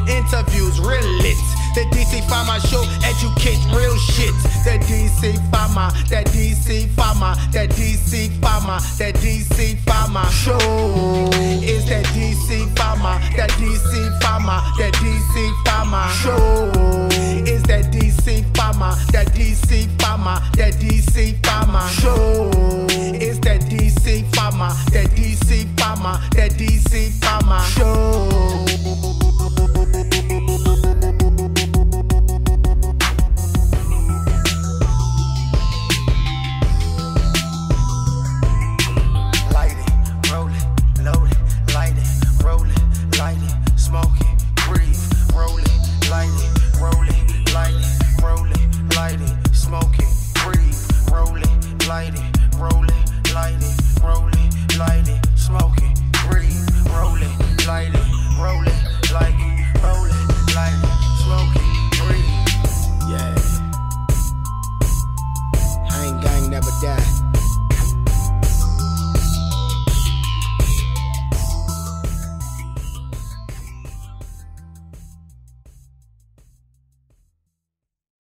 interviews real lit. The DC Farmer Show educates real shit. The DC Farmer, that DC Farmer, that DC Farmer, that DC Farmer Show is that DC Farmer, that DC Farmer, that DC Farmer Show is that DC Farmer, that DC Farmer, that DC Farmer Show is that DC Farmer, that DC Farmer, that DC Farmer Show.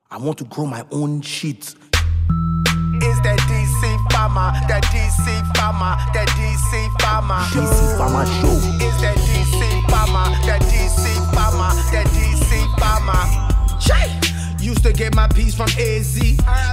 I want to grow my own shit. Is that DC Farmer, that DC Farmer, that DC Farmer DC Farmer Show. Is that DC Farmer, that DC Farmer, that DC Farmer. Used to get my piece from AZ.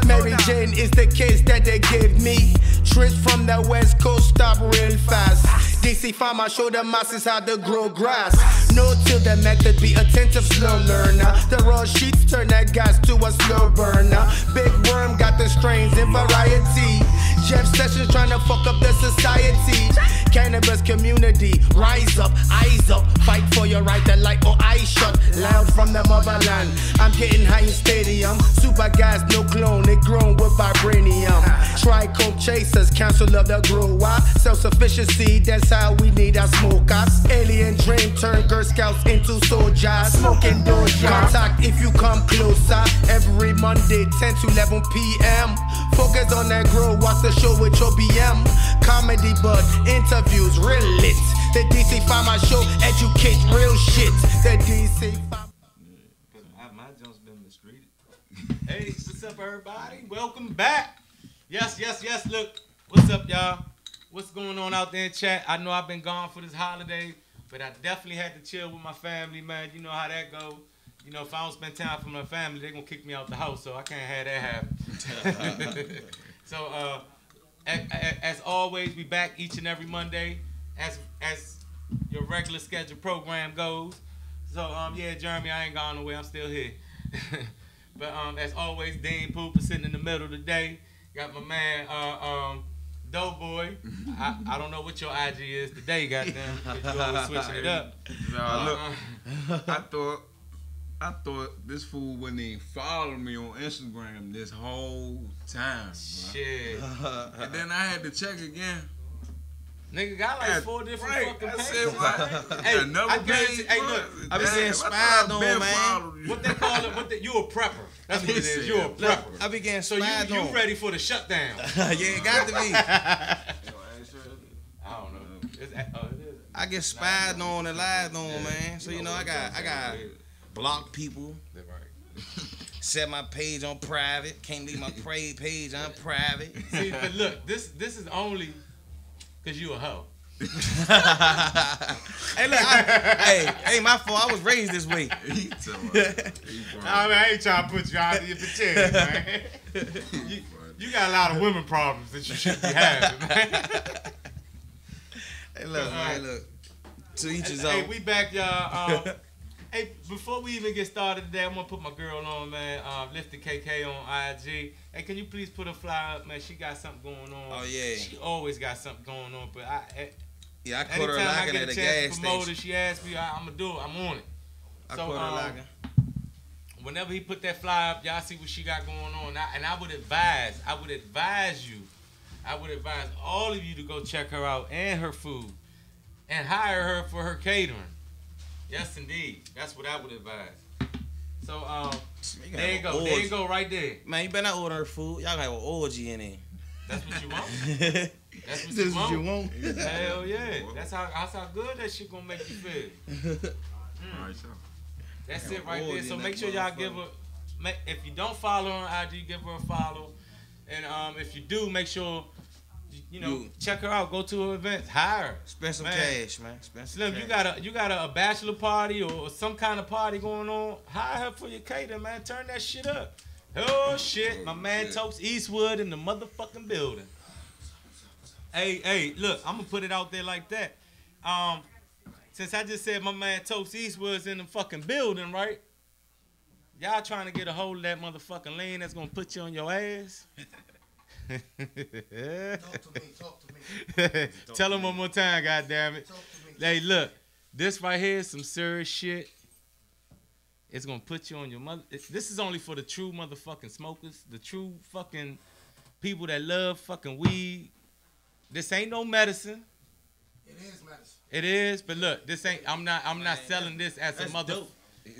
Mary Jane is the case that they gave me. Trips from the West Coast stop real fast. DC Farmer show the masses how to grow grass. No till the method, be attentive, slow learner. The raw sheets turn that gas to a slow burner. Big Worm got the strains in variety. Jeff Sessions trying to fuck up the society. Cannabis community, rise up, eyes up. Fight for your right to light or eyes shut. Loud from the motherland. I'm getting high in stadium. Super gas, no clone, it grown with vibranium. Trichome chasers, council of the grower. Self-sufficiency, that's how we need our smokers. Alien dream turn Girl Scouts into soldiers. Smoking doja. Contact if you come closer. Every Monday, 10 to 11 p.m. Focus on that grow, watch the show with your BM. Comedy but interviews real lit. The DC Farmer Show educates real shit. The DC Farmer. My jump's been mistreated. Hey, what's up, everybody? Welcome back. Yes. Look, what's up, y'all? What's going on out there in chat? I know I've been gone for this holiday, but I definitely had to chill with my family, man. You know how that go. You know, if I don't spend time with my family, they're gonna kick me out the house, so I can't have that happen. So, as always, we back each and every Monday, as your regular scheduled program goes. So, yeah, Jeremy, I ain't gone nowhere. I'm still here. But as always, Dean Pooper sitting in the middle today. Got my man, Doughboy. I don't know what your IG is today, goddamn. You always switching it up. No, look, I thought this fool wouldn't even follow me on Instagram this whole time, bro. Shit. And then I had to check again. Nigga got like 4 different fucking pages. Said, hey, another page. Hey, look, I be getting spied on, man. What they call it? You a prepper. That's what it is. You a prepper. I be getting so spied on. you ready for the shutdown? Yeah, it got to be. I don't know. It is. I get spied on and lied on, man. So you know, I got block people. Right. Set my page on private. Can't leave my page on private. See, but look, this is only because you a hoe. Hey, look, hey, my fault. I was raised this way. I ain't trying to put you out of your chest, man. You got a lot of women problems that you shouldn't be having, man. Hey, look, man, look. To each his own. Hey, we back, y'all. Hey, before we even get started today, I'm gonna put my girl on, man. Lifted KK on IG. Hey, can you please put a fly up, man? She got something going on. Oh yeah. She always got something going on, but I caught her locking at a gas station. She asked me, I'm gonna do it. I'm on it. I caught her locking. Whenever he put that fly up, y'all see what she got going on. And I would advise all of you to go check her out and her food, and hire her for her catering. Yes, indeed. That's what I would advise. So, there you go. There you go, right there. Man, you better not order her food. Y'all got an orgy in there. That's what you want. That's what you want. Hell yeah. That's how good that shit gonna make you feel. All right, so. That's it right there. So make sure y'all give her. If you don't follow her on IG, give her a follow. And if you do, make sure check her out. Go to her events. Hire her. Spend some cash, man. Spend some Slim, cash. you got a bachelor party or some kind of party going on. Hire her for your cater, man. Turn that shit up. Oh shit, my man Toast Eastwood in the motherfucking building. Hey, look, I'm gonna put it out there like that. Since I just said my man Toast Eastwood's in the fucking building, right? Y'all trying to get a hold of that motherfucking lean that's gonna put you on your ass? Talk to me. Tell him one more time, goddammit. Hey, look, this right here is some serious shit. It's gonna put you on your mother. This is only for the true motherfucking smokers, the true fucking people that love fucking weed. This ain't no medicine. It is medicine. It is, but look, this ain't. I'm not selling this as a mother. Dope.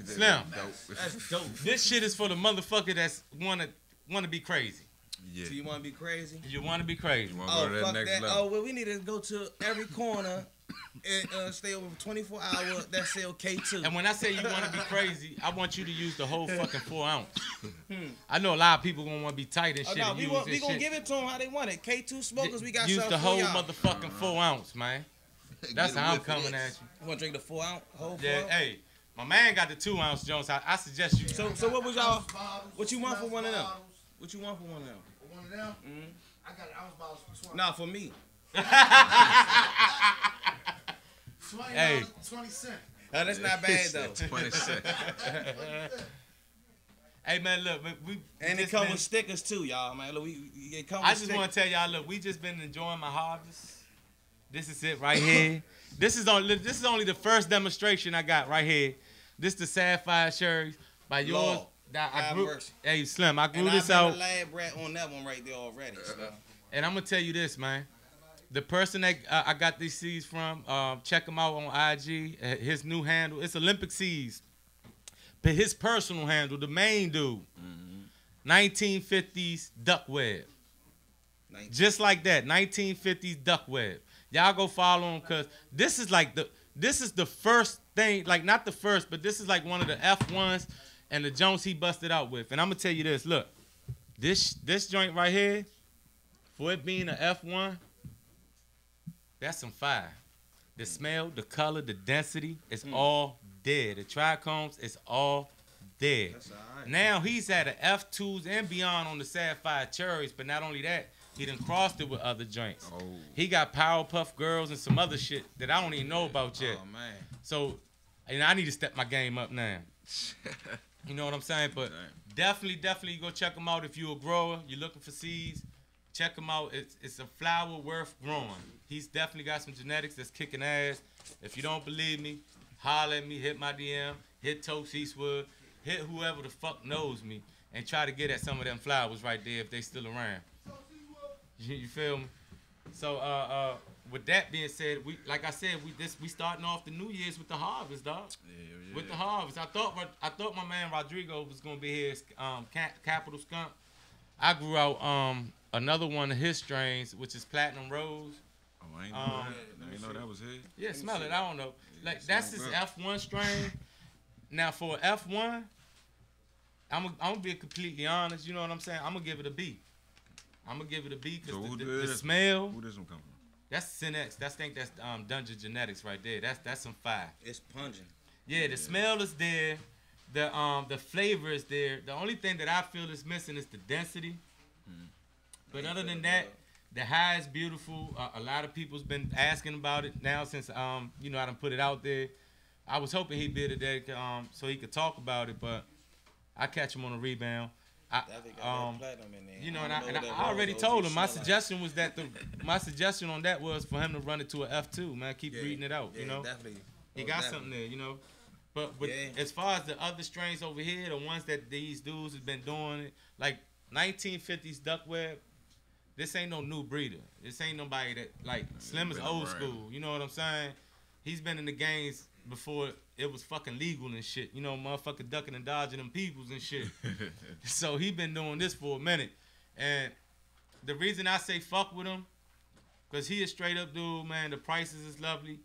Slim. That's dope. This shit is for the motherfucker that's wanna be crazy. Yeah. So you want to be crazy? You wanna be crazy. You want to go to that Fuck next that. level. Oh, well, we need to go to every corner and stay over 24 hours. That sell K2. And when I say you want to be crazy, I want you to use the whole fucking 4 ounce. I know a lot of people gonna want to be tight and shit. No, and we use gonna this shit. give it to them how they want it. K2 smokers, we got use something the whole for y'all. motherfucking 4 ounce, man. That's how I'm coming at you. You want to drink the 4 ounce? Whole 4 Yeah, ounce? hey, my man got the 2 ounce Jones. I suggest you. So what was y'all? Bottles, What you want for one of them? bottles. What you want for one of them? For one of them, I got ounce bottles for 20. Nah, for me. 20, Hey. 20 cents. Oh, that's not bad though. 26. Hey man, look, we And it just come been- with stickers too, y'all. Man, look, it come with I just stickers. want to tell y'all, look, we just been enjoying my harvest. This is it right here. This is only the first demonstration I got right here. This the Sapphire Cherries by yours. Lord, That I have grew. mercy. Hey Slim, I grew And this I've out. been a lab rat on that one right there already. So. And I'm gonna tell you this, man. The person that I got these seeds from, check him out on IG. His new handle, it's Olympic Seeds. But his personal handle, the main dude, 1950s duck web. Just like that, 1950s duck web. Y'all go follow him, cause this is the first thing, like not the first, but this is like one of the F1s and the Jones he busted out with. And I'm gonna tell you this, look, this joint right here, for it being an F1, that's some fire. The smell, the color, the density, it's all there. The trichomes, it's all there. That's all right. Now he's at an F2s and beyond on the Sapphire Cherries, but not only that, he done crossed it with other joints. Oh. He got Powerpuff Girls and some other shit that I don't even know about yet. Oh man. So, I need to step my game up now. You know what I'm saying? But definitely go check him out if you're a grower. You're looking for seeds. Check him out. It's a flower worth growing. He's definitely got some genetics that's kicking ass. If you don't believe me, holler at me, hit my DM, hit Toast Eastwood, hit whoever the fuck knows me, and try to get at some of them flowers right there if they still around. You feel me? So with that being said, we starting off the New Year's with the harvest, dog. Yeah. With the harvest, I thought my man Rodrigo was gonna be here. Capital Skunk. I grew out another one of his strains, which is Platinum Rose. Oh, I ain't know that. I ain't know that was his. Yeah, smell it. I don't know. Like that's his F1 strain. Now for F1, I'm gonna be completely honest. You know what I'm saying? I'm gonna give it a B. I'm gonna give it a B So because who the this- smell. Who this one come from? That's Synex. That's Dungeon Genetics right there. That's some fire. It's pungent. Yeah, the smell is there. The flavor is there. The only thing that I feel is missing is the density. But other than that, the high is beautiful. A lot of people's been asking about it now since I done put it out there. I was hoping he'd be today so he could talk about it, but I catch him on a rebound. Definitely got that platinum in there. You know, I and don't I what that already rose told OG him my smell like. suggestion was that my suggestion on that was for him to run it to an F2, man. Keep reading it out, Yeah, you know. definitely. He Most got definitely. something there, you know. But Yeah. as far as the other strains over here, the ones that these dudes have been doing, it like 1950s duck web, this ain't no new breeder. This ain't nobody that like Slim is been old around. school. You know what I'm saying? He's been in the games before it was fucking legal and shit. You know, motherfucker ducking and dodging them peoples and shit. So he been doing this for a minute. And the reason I say fuck with him, because he a straight up dude, man. The prices is lovely.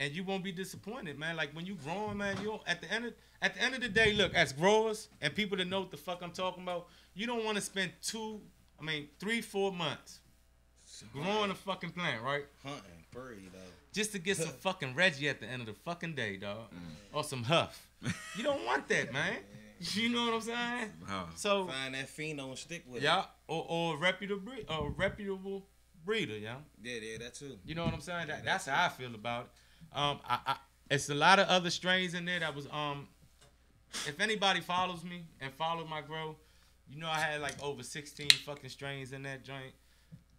and you won't be disappointed, man. Like when you growing, man, you don't, at the end of the day, look, as growers and people that know what the fuck I'm talking about, you don't want to spend 3-4 months growing a fucking plant, right? Hunting, free, though. Just to get some fucking Reggie at the end of the fucking day, dog. Or some Huff. You don't want that, man. You know what I'm saying? So find that pheno and stick with it. Yeah, or a reputable breeder, yeah. Yeah, that too. You know what I'm saying? That's how I feel about it. It's a lot of other strains in there that was if anybody follows me and followed my grow, you know I had like over 16 fucking strains in that joint.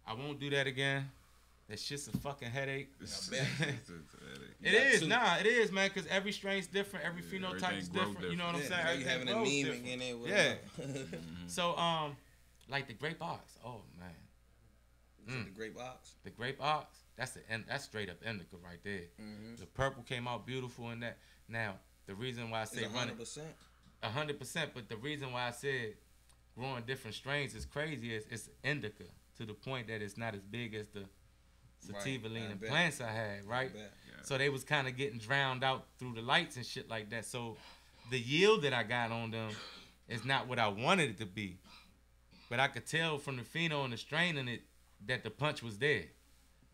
I won't do that again. That shit's a fucking headache. It is, man, because every strain's different, every phenotype is different. You know what I'm saying? You having a meme in there with So, like the grape ox. Oh man. The grape ox. The grape ox. That's straight up indica right there. Mm-hmm. The purple came out beautiful in that. Now, the reason why I say 100%. 100%, but the reason why I said growing different strains is crazy is it's indica to the point that it's not as big as the sativa leaning plants I had, right? Yeah. So they was kind of getting drowned out through the lights and shit like that. So the yield that I got on them is not what I wanted it to be. But I could tell from the pheno and the strain in it that the punch was there.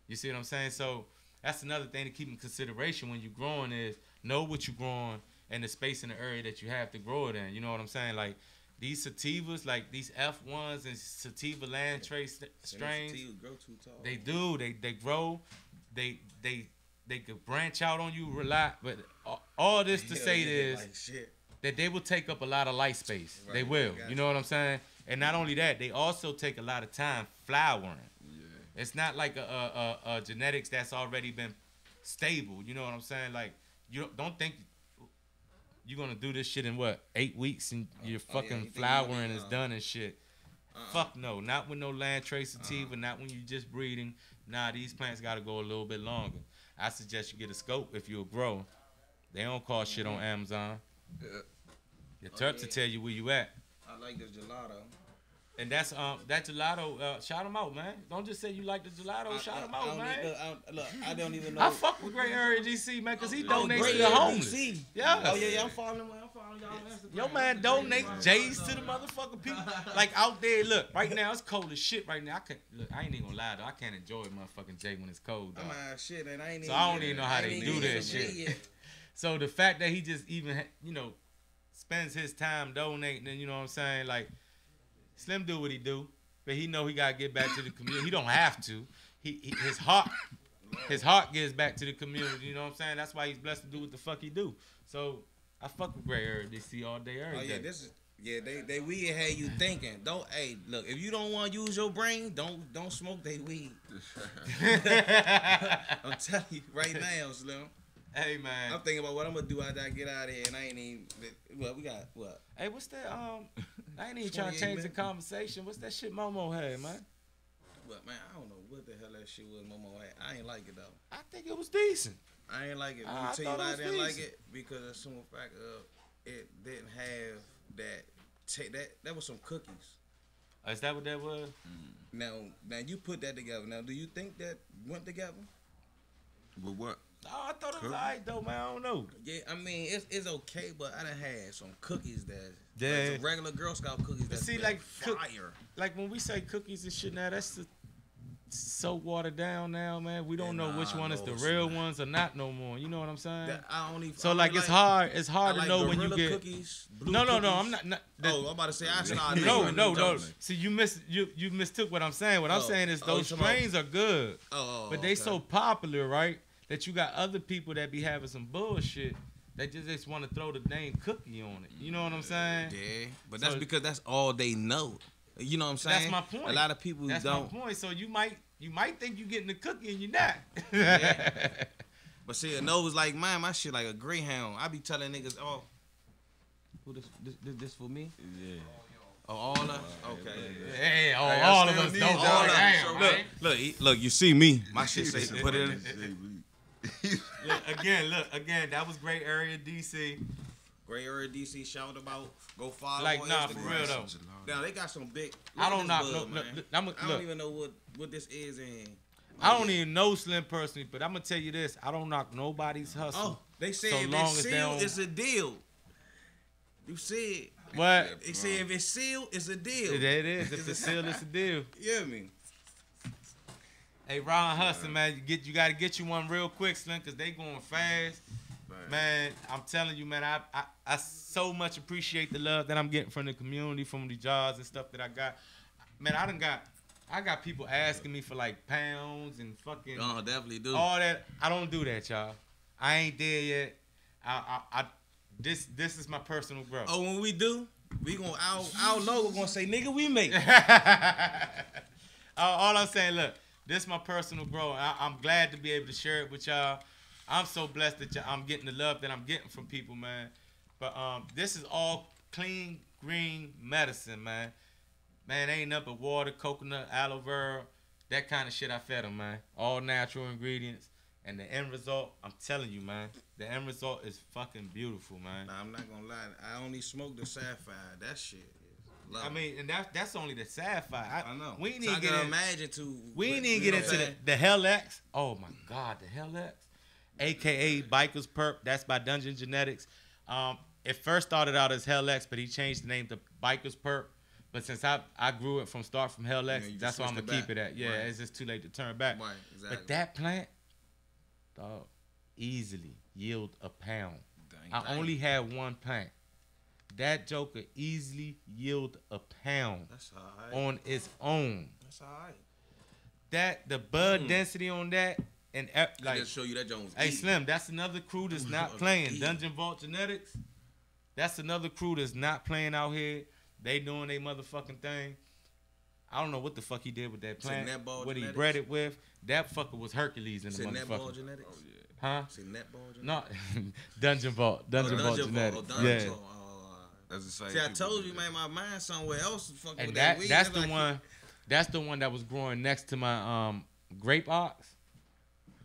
You see what I'm saying? So that's another thing to keep in consideration when you're growing is know what you're growing and the space in the area that you have to grow it in. You know what I'm saying? Like these sativas, like these F1s and sativa land trace strains, grow too tall. They do. They grow. They could branch out on you a lot. But all this to say is that they will take up a lot of light space. Right, they will. You know what I'm saying? And not only that, they also take a lot of time flowering. Yeah. It's not like a genetics that's already been stable. You know what I'm saying? Like you don't think you're gonna do this shit in 8 weeks and your fucking flowering is done and shit. Fuck no, not with no land trace sativa, not when you just breeding. Nah, these plants gotta go a little bit longer. I suggest you get a scope if you'll grow. They don't cost shit on Amazon. Yeah. Your terps will tell you where you at. I like this gelato. And that's that gelato. Shout them out, man. Don't just say you like the gelato. Shout them out, man. Look, I don't even know. I fuck with Great Area DC, man, because he donates to the homeless. Yeah. Oh yeah, I'm following y'all on Instagram. Yo, man, donate J's to the motherfucking people. Like out there, look. Right now it's cold as shit. Right now, I ain't even gonna lie though. I can't enjoy motherfucking J when it's cold. Though. Shit, and I ain't. So I don't even know how they do that shit. So the fact that he just even spends his time donating, and you know what I'm saying, like. Slim do what he do, but he know he gotta get back to the community. He don't have to. His heart gives back to the community. You know what I'm saying? That's why he's blessed to do what the fuck he do. So I fuck with Gray Area DC all day, every day. This is they weed had you thinking. Look, if you don't want to use your brain, don't smoke they weed. I'm telling you right now, Slim. Hey man, I'm thinking about what I'm gonna do after I get out of here, and I ain't even. Well, we got what? Hey, what's that? I ain't even trying to change the conversation. What's that shit Momo had, man? But man, I don't know what the hell that shit was Momo had. I ain't like it though. I think it was decent. I ain't like it. Let me tell you why I didn't like it, because of some fact of it didn't have that was some cookies. Is that what that was? Now you put that together. Now, do you think that went together? With what? Oh, I thought it was alright though, man. I don't know. Yeah, I mean it's okay, but I done had some cookies that like some regular Girl Scout cookies. That's see, like fire. Like when we say cookies and shit, now that's so watered down now, man. We don't know which one is the real ones or not no more. You know what I'm saying? It's hard. It's hard to know when you get cookies. No, I'm not. I'm about to say I said no. See, you mistook what I'm saying. What I'm saying is those strains are good, but they so popular, right? That you got other people that be having some bullshit that just want to throw the dang cookie on it. You know what I'm saying? Yeah, but that's because that's all they know. You know what I'm saying? That's my point. A lot of people don't. That's my point. So you might think you getting the cookie and you're not. Yeah. But see, a nose like mine, my shit like a greyhound. I be telling niggas, who this for me? Yeah. Oh, all of us? Okay. Hey, all of us don't. Look, you see me. My shit say put it in. Look again. That was Great Area DC. Great Area DC. Shout out. Go follow. Like on nah, Instagram. for real though. Now they got some big. I don't know. I don't even know what this is. And I don't even know Slim personally, but I'm gonna tell you this: I don't knock nobody's hustle. Oh, they say so if long it's as they sealed, don't- it's a deal. You said. What? They say if it's sealed, it's a deal. That it is. If it's sealed, it's a deal. Yeah, me. Hey, Ron Hudson, man, you got to get you one real quick, Slim, because they going fast. Man, I'm telling you, man, I so much appreciate the love that I'm getting from the community, from the jobs and stuff that I got. Man, I got people asking me for like pounds and fucking Definitely do. all that. I don't do that, y'all. I ain't there yet. This is my personal growth. Oh, when we do, we gonna our logo gonna say, nigga, we make it. All I'm saying, look, this is my personal growth. I'm glad to be able to share it with y'all. I'm so blessed that I'm getting the love that I'm getting from people, man. But this is all clean, green medicine, man. Man, ain't nothing but water, coconut, aloe vera, that kind of shit I fed them, man. All natural ingredients. And the end result, I'm telling you, man, the end result is fucking beautiful, man. Nah, I'm not gonna lie. I only smoke the sapphire. That shit is love. I mean, and that's only the sapphire. I know. We ain't So even get imagine to. We ain't even get into the Hell X. Oh my God, the Hell X, aka Bikers Perp. That's by Dungeon Genetics. It first started out as Hell X, but he changed the name to Bikers Perp. But since I grew it from Hell X, you that's why I'm switched gonna it keep it back. at. Yeah, Right. it's just too late to turn back. Right, exactly. But that plant, dog, easily yield a pound. I only had one plant. That joker easily yield a pound That's all right. on its own. That's all right. That the bud density on that and Like, just show you that Jones. hey Slim, that's another crew that's not playing. Dungeon Vault Genetics. That's another crew that's not playing out here. They doing their motherfucking thing. I don't know what the fuck he did with that plant. What he bred it with. That fucker was Hercules in the Netball motherfucker. Genetics? Oh, yeah. Huh? Say Netball Genetics? No, Dungeon Vault. Dungeon Vault Genetics. Yeah. That's the same. See, I people told do you, that. man, my mind somewhere else. Fucking And with that weed. that's the like- one. That's the one that was growing next to my grape ox.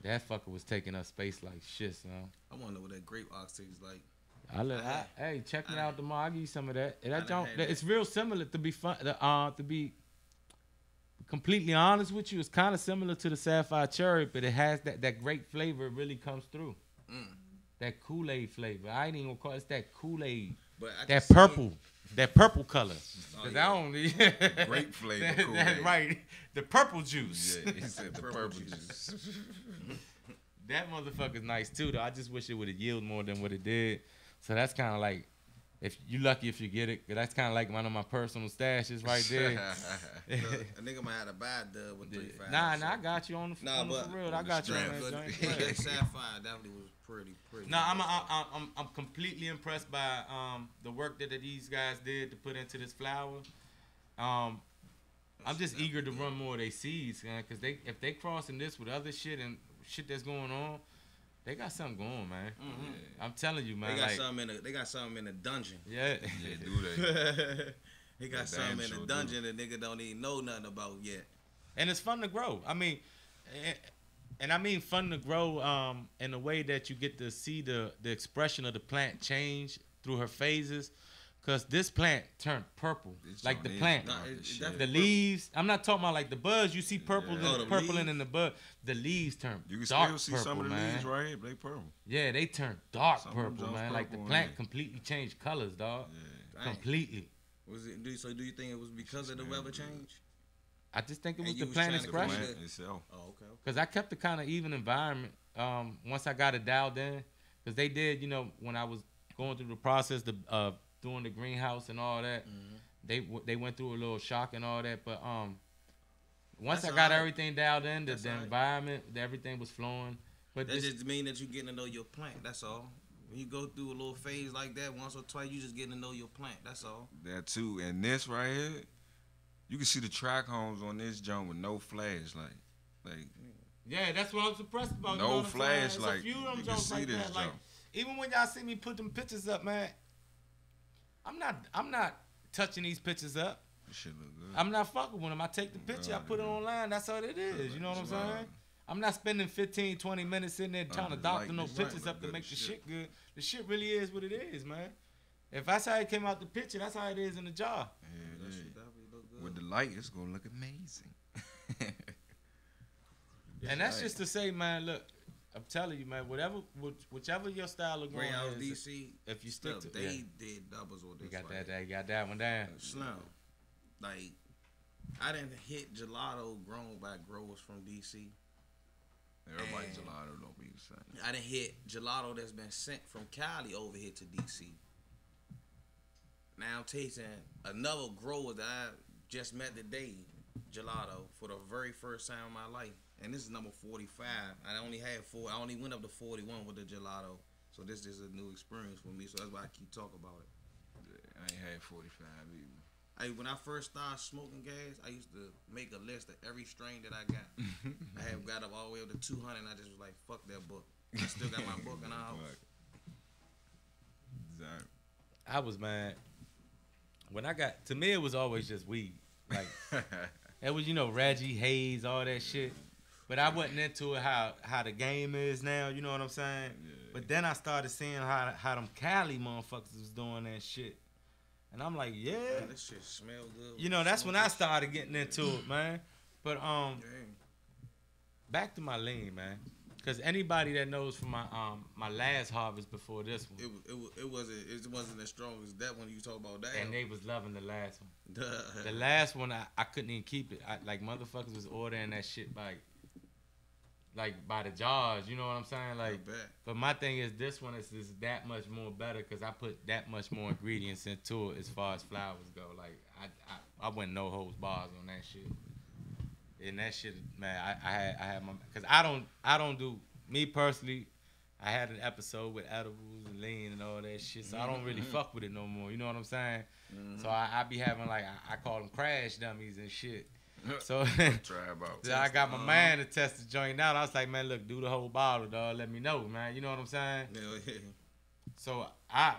That fucker was taking up space like shit, son. I want to know what that grape ox tastes like. Hey, check me out tomorrow. I'll give you some of that. And that done don't. had that. It's real similar to be fun. To be completely honest with you, it's kind of similar to the Sapphire Cherry, but it has that grape flavor. It really comes through. That Kool-Aid flavor. I ain't even gonna call it. It's that Kool-Aid. But I can That see purple. That purple color. Cause yeah. I don't. Grape flavor That's Kool-Aid. right. The purple juice. Yeah, he said the purple juice. That motherfucker's nice too, though. I just wish it would have yielded more than what it did. So that's kind of like, if you lucky if you get it. 'Cause that's kind of like one of my personal stashes right there. Look, a nigga might have to buy a dub with 3.5. Nah, I got you on the Nah, on the but- for real. I got you on that But joint. that sapphire definitely was pretty. Nah, I'm completely impressed by the work that these guys did to put into this flower. I'm just eager to run more of their seeds, man, because if they crossing this with other shit and shit that's going on, they got something going, man. I'm telling you, man. They got like, something in the dungeon. yeah. Yeah, do they? He got They damn something in sure the do. dungeon that nigga don't even know nothing about yet. And it's fun to grow. I mean, and I mean fun to grow in a way that you get to see the expression of the plant change through her phases. Because this plant turned purple. This Like the joint is plant. dark Nah, as it shit. definitely- The leaves. I'm not talking about like the buds. You see purple, Yeah. Oh, the purpling leaves? in the bud. The leaves turn You can dark still see purple, some of the man. leaves right here, but they purple. Yeah, they turn dark Some of them purple, joints man. Like the purple plant in it. completely changed colors, dog. Yeah. Dang. Completely. Was it? Do you think it was because of the weather change? I just think it And was you the was plant trying to The Fresh. expression. plant itself. Oh, okay. Because I kept a kind of even environment once I got it dialed in. Because they did, you know, when I was going through the process of doing the greenhouse and all that, they went through a little shock and all that. But once That's I got all right. everything dialed in, the That's all right. environment, everything was flowing. But That this, just mean that you getting to know your plant. That's all. When you go through a little phase like that once or twice, you just getting to know your plant. That's all. That too. And this right here, you can see the track homes on this joint with no flashlight. Like, yeah, that's what I'm impressed about. No you know what I'm saying? It's flashlight. a few of them You can jokes see like this that. Like, junk. even when y'all see me put them pictures up, man, I'm not touching these pictures up. this shit look good. I'm not fucking with them. I take the picture, I put it online. That's all it is. You know what I'm saying? I'm not spending 15, 20 minutes sitting there trying to just doctor like no this pictures joint up to look make good the as shit good. The shit really is what it is, man. If that's how it came out the picture, that's how it is in the jar. Yeah, That yeah. shit definitely look good. With the light, it's gonna look amazing. And that's just to say, man, look, I'm telling you, man, whichever your style of growing Greenhouse is, DC, if you stick to they did doubles with this. You got that one down. Slim. Like, I didn't hit gelato grown by growers from DC. Everybody gelato don't be the same. I didn't hit gelato that's been sent from Cali over here to DC. Now I'm tasting another grower that I just met today, gelato, for the very first time in my life. And this is number 45. I only had 4. I only went up to 41 with the gelato. So this is a new experience for me. So that's why I keep talking about it. Yeah, I ain't had 45 either. When I first started smoking gas, I used to make a list of every strain that I got. I have got up all the way up to 200, and I just was like, fuck that book. I still got my book in the house. Exactly. I was, man, when I got, to me, it was always just weed. Like, it was, Reggie, Hayes, all that shit. But I wasn't into it how the game is now, you know what I'm saying? Yeah. But then I started seeing how them Cali motherfuckers was doing that shit. And I'm like, yeah. Man, this shit smell good. That's when I started getting into it, man. But back to my lean, man. Cause anybody that knows from my last harvest before this one, it wasn't as strong as that one you talk about. That and they was loving the last one. The last one I couldn't even keep it. Like motherfuckers was ordering that shit by the jars, you know what I'm saying? Like, but my thing is this one is that much more better because I put that much more ingredients into it as far as flowers go. Like I went no holds bars on that shit. And that shit, man, I had my, because I don't do, me personally, I had an episode with edibles and lean and all that shit, so I don't really fuck with it no more, you know what I'm saying? So I be having like, I call them crash dummies and shit. So I got my man to test the joint out. I was like, man, look, do the whole bottle, dog. Let me know, man. You know what I'm saying? Yeah. So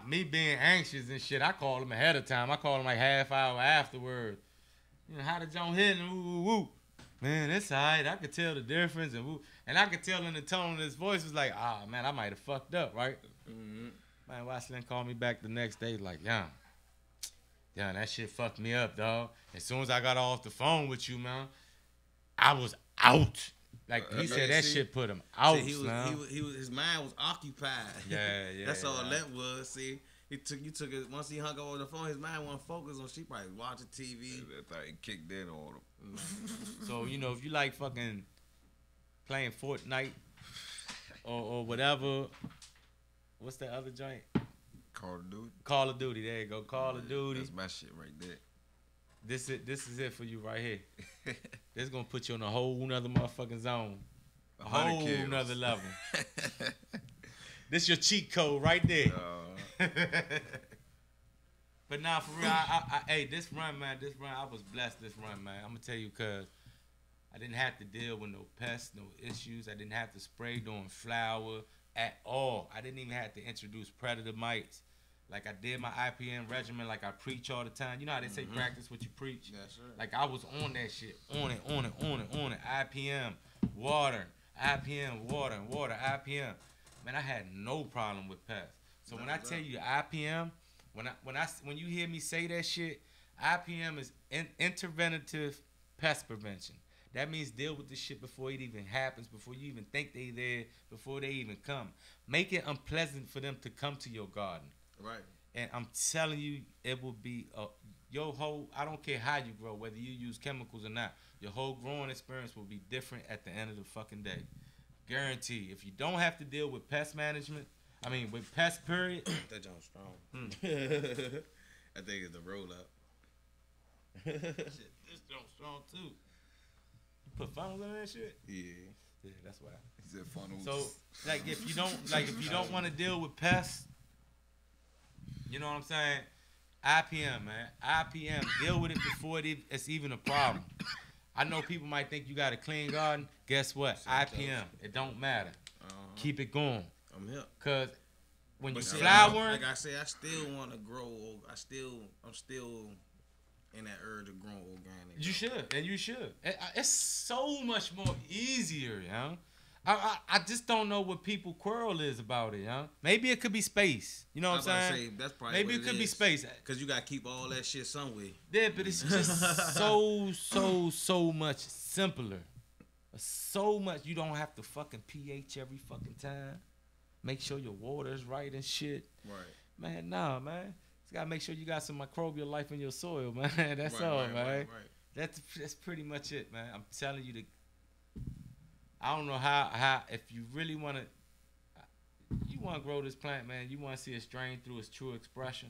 me being anxious and shit, I call him ahead of time. I call him like half hour afterwards. How the joint hit? Woo. Man, it's all right. I could tell the difference. And I could tell in the tone of his voice was like, man, I might have fucked up, right? Mm-hmm. Man, Waslin called me back the next day like, yeah, that shit fucked me up, dog. As soon as I got off the phone with you, man, I was out. Like he said, that shit put him out. His mind was occupied. Yeah. That's all that was. See, you took it once he hung up on the phone. His mind wasn't focused on. She probably watching TV. That thing kicked in on him. So if you like fucking playing Fortnite or whatever, what's that other joint? Call of Duty. There you go. Call of Duty. That's my shit right there. This is it for you right here. This is gonna put you on a whole nother motherfucking zone. A whole nother level. This your cheat code right there. But nah, for real, hey, this run, I was blessed this run, man. I'm gonna tell you, cause I didn't have to deal with no pests, no issues. I didn't have to spray during flower at all. I didn't even have to introduce predator mites. Like I did my IPM regimen, like I preach all the time. You know how they say practice what you preach? Yes, sir. Like I was on that shit, on it. IPM, water, IPM. Man, I had no problem with pests. So when I tell you IPM, when you hear me say that shit, IPM is interventive pest prevention. That means deal with this shit before it even happens, before you even think they there, before they even come. Make it unpleasant for them to come to your garden. Right. And I'm telling you, it will be your whole, I don't care how you grow, whether you use chemicals or not, your whole growing experience will be different at the end of the fucking day. Guarantee. If you don't have to deal with pest management, with pest period. That joint's strong. I think it's the roll up. Shit, this joint's strong too. You put funnels in that shit? Yeah, that's why. He said funnels. So if you don't want to deal with pests, you know what I'm saying? IPM, man. IPM. Deal with it before it's even a problem. I know people might think you got a clean garden. Guess what? IPM. It don't matter. Keep it going. I'm here. Cause when you flowering, like I say, I still want to grow. I'm still in that urge to grow organic. You should, and you should. It's so much more easier, I just don't know what people quarrel is about it, Maybe it could be space. You know what I'm saying? That's probably maybe it could be space. Cause you gotta keep all that shit somewhere. Yeah, but it's just so much simpler. so much. You don't have to fucking pH every fucking time. Make sure your water is right and shit. Right. Man, nah, man. You gotta make sure you got some microbial life in your soil, man. That's all, man. Right. That's pretty much it, man. I'm telling you, I don't know how if you really want to grow this plant, man. You want to see a strain through its true expression.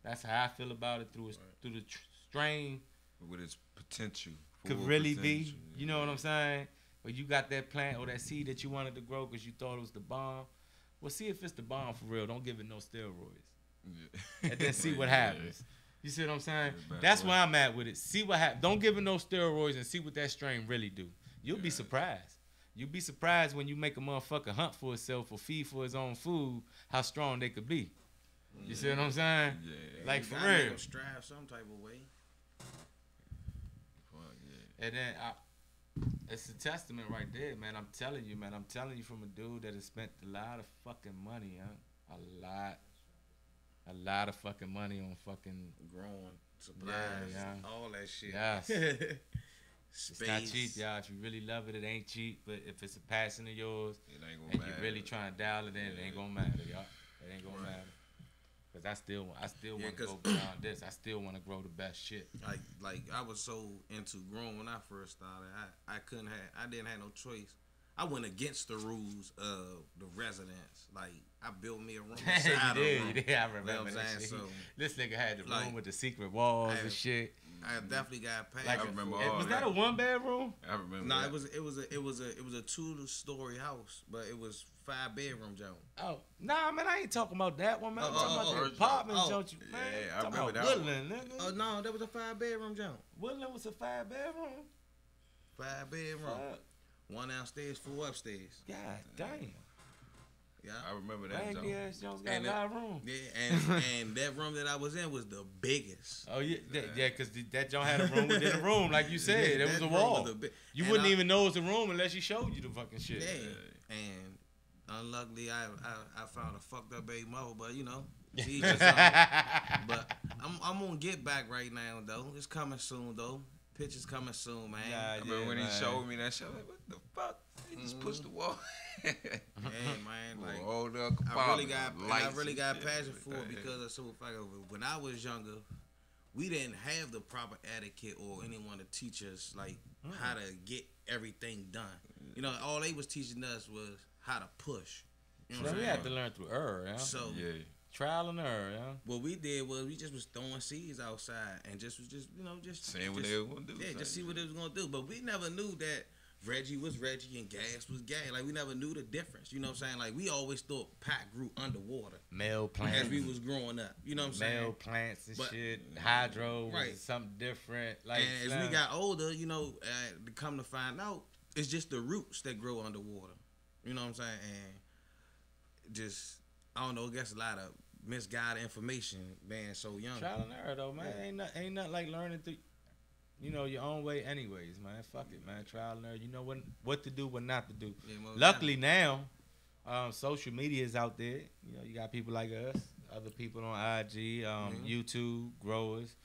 That's how I feel about it, through the strain. With its potential. Could really be, you know what I'm saying? Where you got that plant or that seed that you wanted to grow because you thought it was the bomb. Well, see if it's the bomb for real. Don't give it no steroids. Yeah. And then see what happens. You see what I'm saying? That's where I'm at with it. See what happens. Don't give it no steroids and see what that strain really do. You'll be surprised. You'll be surprised when you make a motherfucker hunt for itself or feed for his own food, how strong they could be. You see what I'm saying? Yeah. Like, for real. real. Strive some type of way. And then it's a testament right there, man. I'm telling you, man. I'm telling you from a dude that has spent a lot of fucking money, huh? A lot of fucking money on fucking growing supplies, all that shit. Yes. Space. It's not cheap, y'all. If you really love it, it ain't cheap. But if it's a passion of yours and you're really trying to dial it in, it ain't gonna matter, y'all. It ain't gonna matter. Cause I still want to go beyond this. I still want to grow the best shit. Like I was so into growing when I first started. I didn't have no choice. I went against the rules of the residence. Like I built me a room inside a room. You did. I remember that shit. So, this nigga had the room with the secret walls and shit. I definitely got paid. I remember all was that a 1-bedroom? I remember. No, it was a 2-story house, but it was 5-bedroom joint. Oh, nah, man, I ain't talking about that one, man. I'm talking about the apartment joint, man. Yeah, I remember that Woodland, nigga. Oh no, that was a 5-bedroom joint. Woodland was a 5-bedroom. 5-bedroom. 1 downstairs, 4 upstairs. God damn. Yeah, I remember that. Ass Jones got a lot of room. Yeah, and that room that I was in was the biggest. Oh yeah, because that joint had a room within a room, like you said. It was a wall. You wouldn't even know it was a room unless you showed you the fucking shit. Yeah, and unluckily I found a fucked up baby mother, but you know, but I'm gonna get back right now though. It's coming soon though. Pictures coming soon, man. I remember when he showed me that shit, like, what the fuck? He just pushed the wall. Yeah, man. Like, I really got passion for it because of so when I was younger, we didn't have the proper etiquette or anyone to teach us like how to get everything done. You know, all they was teaching us was how to push. You know what I'm saying? We had to learn through error, yeah. So trial and error, yeah. What we did was we just was throwing seeds outside and just saying what they were gonna do. Yeah, just see what they was gonna do. But we never knew that Reggie was Reggie and gas was gas. Like we never knew the difference. You know what I'm saying? Like we always thought pot grew underwater. Male plants. As we was growing up. You know what I'm saying? Male plants and shit. Hydro was something different. Like and as we got older, you know, to come to find out, it's just the roots that grow underwater. You know what I'm saying? And just I don't know, I guess a lot of misguided information being so young. Trial and error though, man. Ain't nothing like learning through, you know, your own way anyways, man. Fuck it, man. Trial and error. You know what to do, what not to do. Yeah, luckily now, social media is out there. You know, you got people like us, other people on IG, YouTube, growers.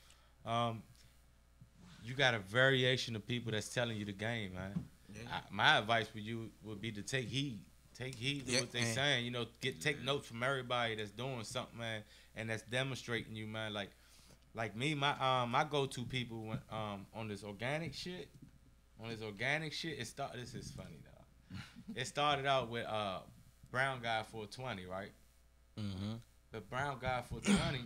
You got a variation of people that's telling you the game, man. Yeah. My advice for you would be to take heed. Take heed to what they saying. You know, take notes from everybody that's doing something, man, and that's demonstrating you, man. Like me, my go-to people when, on this organic shit. This is funny though. It started out with Brown Guy 420, right? Mm-hmm. But Brown Guy 420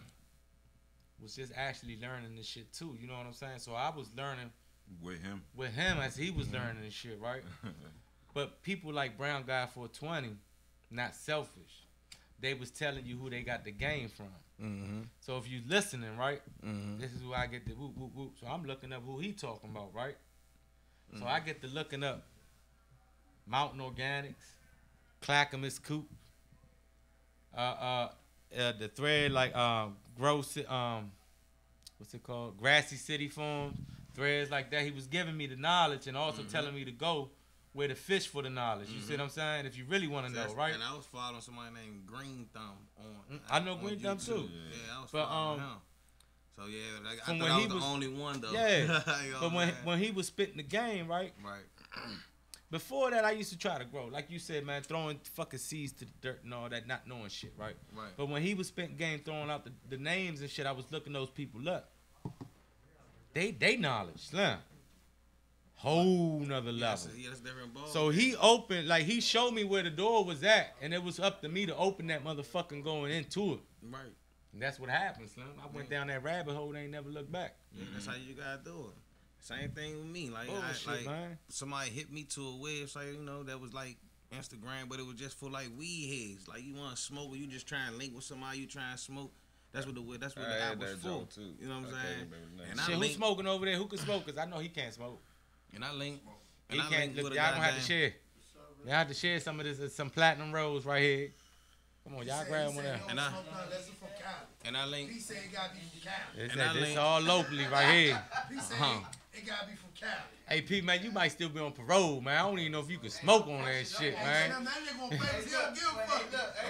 was just actually learning this shit too. You know what I'm saying? So I was learning with him as he was learning this shit, right? But people like Brown Guy 420, not selfish. They was telling you who they got the game from. Mm-hmm. So if you listening, right, this is who I get the whoop, whoop, whoop. So I'm looking up who he talking about, right? So I get to looking up Mountain Organics, Clackamas Coop, the thread like Gross, what's it called? Grassy City Farms, threads like that. He was giving me the knowledge and also telling me to go where to fish for the knowledge. You see what I'm saying? If you really want to know, right? And I was following somebody named Green Thumb on. I know Green Thumb too. Yeah, I was following him. So yeah, like, I thought I was the only one though. Yeah. But when he was spitting the game, right? Right. Before that, I used to try to grow. Like you said, man, throwing fucking seeds to the dirt and all that, not knowing shit, right? Right. But when he was spent game throwing out the names and shit, I was looking those people up. They knowledge, Slim. Whole nother level. Yeah, that's different ball. So he opened, like he showed me where the door was at, and it was up to me to open that motherfucking going into it. Right. And that's what happened, Slim. I went down that rabbit hole, they ain't never looked back. Yeah, that's how you gotta do it. Same thing with me. Like, Bullshit, man. somebody hit me to a website, you know, that was like Instagram, but it was just for like weed heads. Like you want to smoke, or you just try and link with somebody you try and smoke. That's what the app was for. Too. You know what I'm saying? And Shit, who's smoking over there? Who can smoke? Cause I know he can't smoke. And I link. He can't. Look, y'all gonna have to share. Y'all have to share some of this, some platinum rolls right here. Come on, y'all grab one there. And I link. He said it gotta be from Cali. It's all locally right here. He said it gotta be from Cali. Hey, Pete, man, you might still be on parole, man. I don't even know if you can smoke on that shit, man. That nigga gonna pay his bill, give a fuck.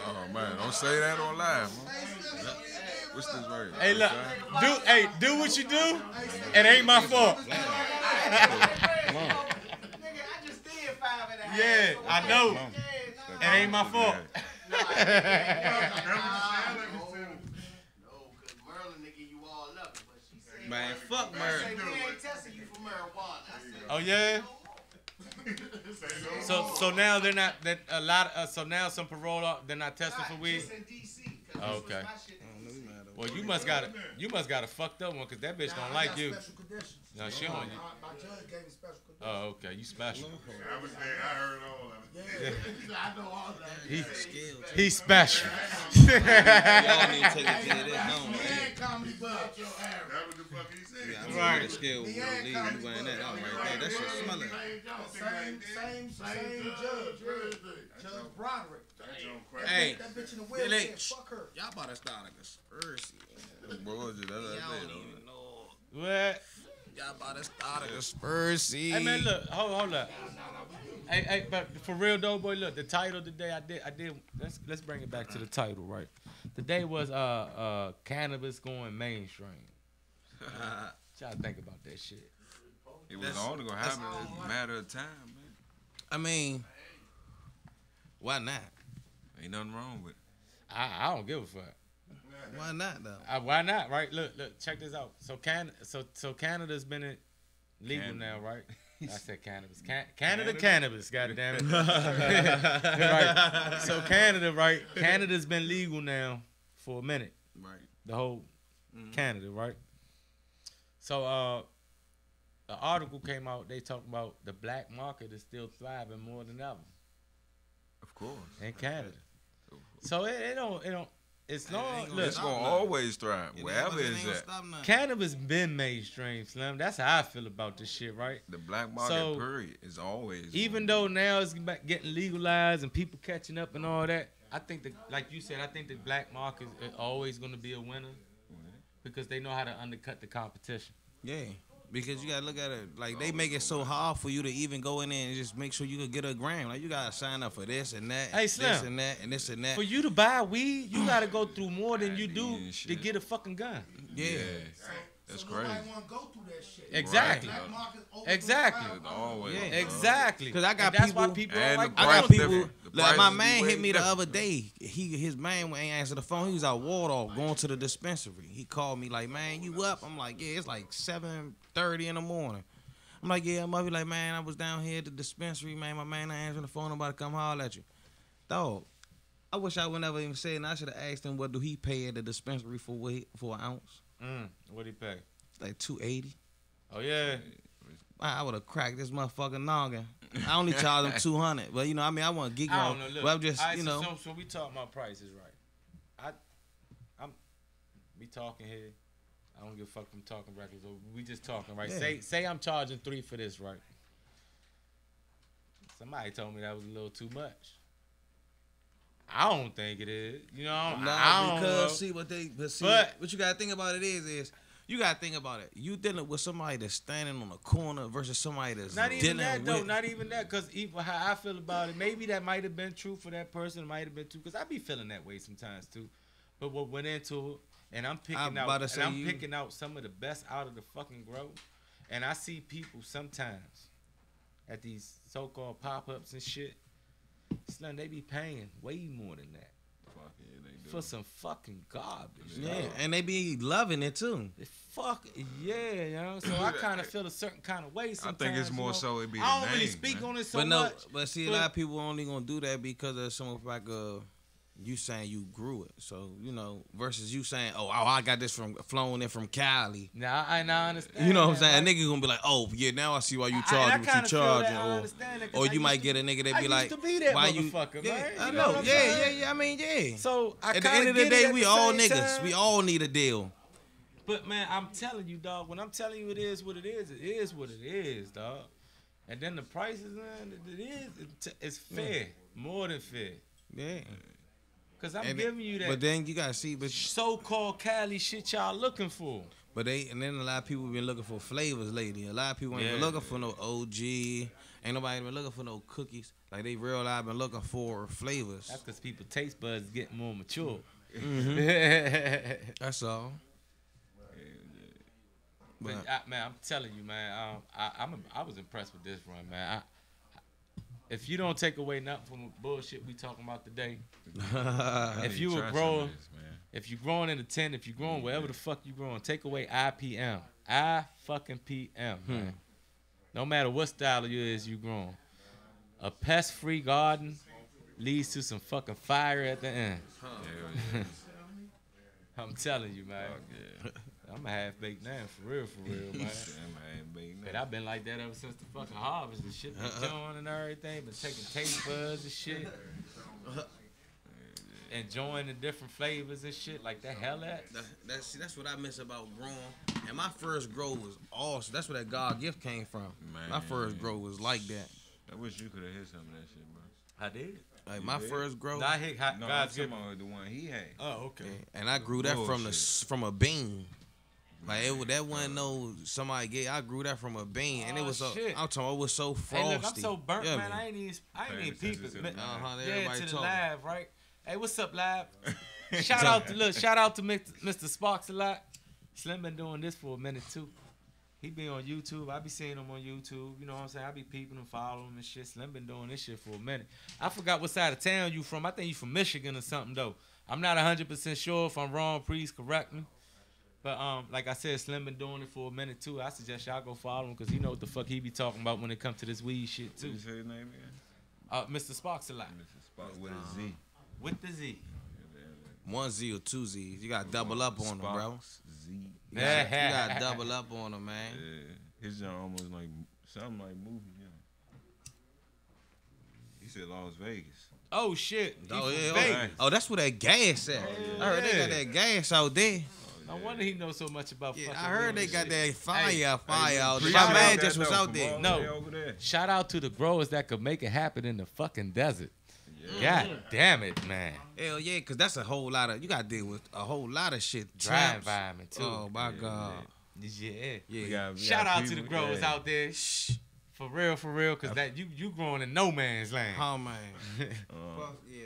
Oh man, don't say that on live, man. What's this right here? Hey, look, do what you do. It ain't my fault. Yeah, I know. It ain't my fault. Man, fuck Merlin. Oh yeah. So now they're not that a lot. So now some parole, they're not testing for weed. Oh, okay. Well, you must got a fucked up one, cause that bitch don't like you. No, she don't. My judge gave me special conditions. Oh, okay, you special. I was there. I heard all of it. Yeah, I know all that. He's special. Y'all need to take it to this home, man. Comedy bug. That was the fuck he said. Yeah, I'm right. The scale with leave you wearing that out right there. That shit smell it. Same judge. Judge Broderick. Hey, That bitch in the wheelchair. Fuck her. y'all about to start a conspiracy. What was it? That's what I Y'all said, don't though. even know. What? Y'all about to start a conspiracy. Hey man, look, hold up. Hey, but for real though, boy, look, the title today, I did. Let's bring it back to the title, right? Today was cannabis going mainstream. Y'all think about that shit. It was only gonna happen in a matter of time, man. I mean, why not? Ain't nothing wrong with it. I don't give a fuck. Why not though? Why not? Right? Look, check this out. So Canada's been legal now, right? I said cannabis. Canada cannabis, goddamn it. Right. So Canada, right? Canada's been legal now for a minute. Right. The whole Canada, right? So an article came out. They talking about the black market is still thriving more than ever Of course. in Canada. So it don't. It's long. Look, It's gonna always thrive, wherever it's at. cannabis been mainstream, Slim. That's how I feel about this shit, right? The black market, So, period, is always. Even though now it's getting legalized and people catching up and all that, I think that, like you said, I think the black market is always going to be a winner because they know how to undercut the competition. Yeah. Because you gotta look at it like they make it so hard for you to even go in there and just make sure you can get a gram. Like you gotta sign up for this and that, Hey, Slim, this and that, and this and that. For you to buy weed, you got to go through more than you do to get a fucking gun. Yeah. That's so crazy. nobody want to go through that shit. Exactly. Black market always Exactly. gonna thrive. Always. Yeah. Exactly. Because I got And that's people. why people don't And like the I price got people. different. The Like my prices man be hit me the different. other day. His man ain't answer the phone. He was out Waldorf going to the dispensary. He called me like, "Man, you up?" I'm like, "Yeah, it's like 7:30 in the morning." I'm like, "Yeah, I'm up." He like, "Man, I was down here at the dispensary, man. My man not answering the phone. I'm about to come holler at you." Dog, I wish I would never even say it. And I should have asked him what do he pay at the dispensary for an ounce? What'd he pay? Like $2.80. Oh, yeah. I would have cracked this motherfucking noggin. I only charge him $200, but you know, I mean, I want to geek I on. don't know. Look, But I'm just, all right, you know. So we talking about prices, right? We talking here. I don't give a fuck if I'm talking records. We just talking, right? Yeah. Say I'm charging $3 for this, right? Somebody told me that was a little too much. I don't think it is. You know, I don't know. Because see what you gotta think about it is you gotta think about it. You dealing with somebody that's standing on a corner versus somebody that's Not even dealing that, with. though. Not even that. Because even how I feel about it, maybe that might have been true for that person. It might have been true. Because I be feeling that way sometimes, too. But what went into it, and I'm picking out some of the best out of the fucking grow. And I see people sometimes, at these so-called pop-ups and shit, Slim, they be paying way more than that. Fuck yeah, they do. For some fucking garbage. Yeah, dog. and they be loving it too. Fuck yeah, you know. So I kind of feel a certain kind of way sometimes. I think it's more you know? so it be the I don't really name, speak man. on it so But no, much. but see, a lot of people only gonna do that because of some of like you saying you grew it. So you know, versus you saying, oh, I got this from flown in from Cali. Nah, I understand. You know what I'm that, saying? right? A nigga gonna be like, oh yeah, now I see why you I charging what you kinda feel that. charging, I or understand that, 'cause or I you might used get to- a nigga that I be used like, to be that why you? motherfucker, Yeah, man. I You know. what I'm Yeah. saying? I mean, yeah. So I At the end of the get it day, at we the all same niggas. time. We all need a deal. But man, I'm telling you, dog. When I'm telling you it is what it is what it is, dog. And then the prices, man, it's fair, more than fair. Yeah. Cause I'm And giving you that But then you gotta see, so-called Cali shit y'all looking for. But then a lot of people been looking for flavors lately. A lot of people ain't been Yeah. looking for no OG. Ain't nobody been looking for no cookies. Like they real life been looking for flavors. That's because people taste buds getting more mature. That's all. But man, I'm telling you, man, I was impressed with this run, man. If you don't take away nothing from the bullshit we talking about today, if you were growing, if you're growing in the 10, if you're growing wherever the fuck you growing, take away IPM. fucking PM, man. No matter what style it is you growing. A pest-free garden leads to some fucking fire at the end. I'm telling you, man. I'm a half-baked now, for real, man. But I've been like that ever since the fucking harvest and shit. Been doing and everything. Been taking taste buds and shit. Enjoying the different flavors and shit. Like the hell at. That's what I miss about growing. And my first grow was awesome. That's where that God gift came from. Man. My first grow was like that. I wish you could have hit some of that shit, bro. I did. Like my first grow. I hit hot No, God's I'm gift. talking about the one he had. Oh, okay. And I grew that from a bean. Like that wasn't no somebody gave. I grew that from a bean, and it was so. Shit. I'm talking about it was so frosty. Hey, look, I'm so burnt, Yeah, man. I ain't even peep it. Man. Yeah, everybody to the talking. live, right? Hey, what's up, live? Shout out to Mr. Sparks a lot. Slim been doing this for a minute too. He be on YouTube. I be seeing him on YouTube. You know what I'm saying? I be peeping and following him and shit. Slim been doing this shit for a minute. I forgot what side of town you from. I think you from Michigan or something though. I'm not 100% sure. If I'm wrong, please correct me. But like I said, Slim been doing it for a minute too. I suggest y'all go follow him because he know what the fuck he be talking about when it comes to this weed shit too. What you say his name again? Mr. Sparks a lot. Mr. Sparks with a Z. With the Z. 1 Z or 2 Z's. You gotta double up on them, bro. Sparks, Z. You gotta double up on them, man. Yeah, his joint almost like something like movie. Yeah. He said Las Vegas. Oh shit. Oh He yeah. from Vegas. Oh, that's where that gas at. I heard they got that gas out there. No wonder he knows so much about Yeah, fucking I heard weed they and got shit. that fire out there. appreciate My man that just was out there. No. Shout out to the growers that could make it happen in the fucking desert. God damn it, man. Hell yeah, cause that's a whole lot of you gotta deal with a whole lot of shit. Dry Temps. environment too. Oh my god. Yeah. Yeah. Shout out to the growers out there. Shh. For real, cause that you growing in no man's land. Oh man. Fuck yeah.